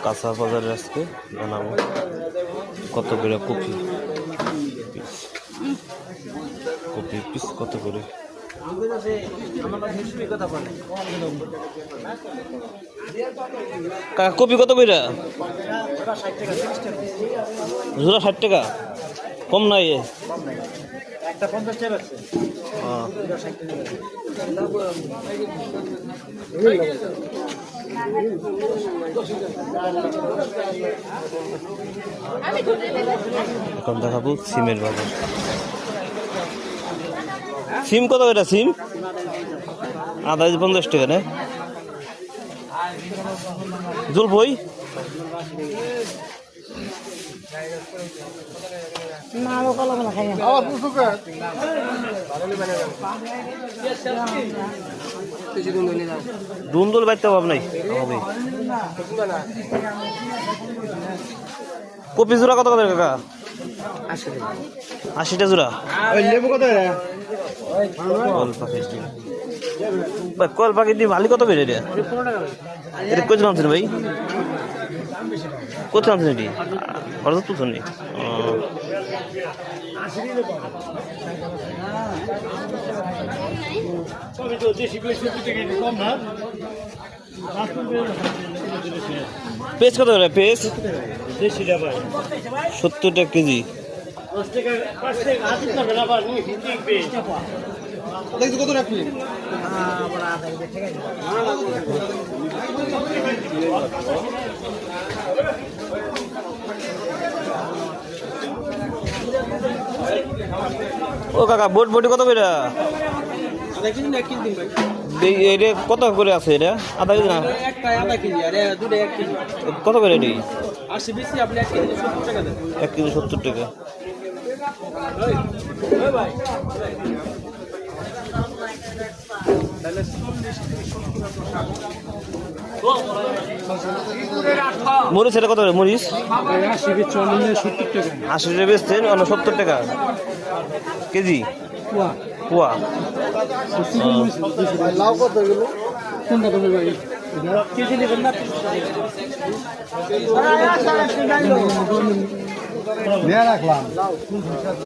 কাঁচা বাজারে আজকে জানাবো কত করে কপি পিস কত করে। কপি কত করে জোড়া? 60 টাকা, কম নাই। একটা 50 টাকা আছে। এখন দেখাবো সিমের বাজার। সিম কত করে? সিম আধা 50 টাকা না? জলপই দুন্দুল বাইতে পাব নাই। কপি জোড়া কত করে কাকা? 80টা জোড়া। লেবু কত? কল পাখি দিয়ে ভালি কত বেড়ে? এটা কোথায় নামছেন ভাই? কোথায় নামছেন এটি? অর্থাৎ তুলছেন নি? পেঁয়াজ কত করে? পেঁয়াজ 70 টাকা কেজি। কত রাখলি? ও কাকা বটি কত করে? এটা কত করে আছে? এটা আধা কেজি না? কত করে এটি? 1 কেজি 70 টাকা। মরিচ এটা কত করে? মরিচ 80 টাকা বেচছেন, 70 টাকা কেজি পোয়া। লাউ কত গেল? কোনটা তুমি ভাই? কেজি নেবেন না? নিয়ে রাখলাম।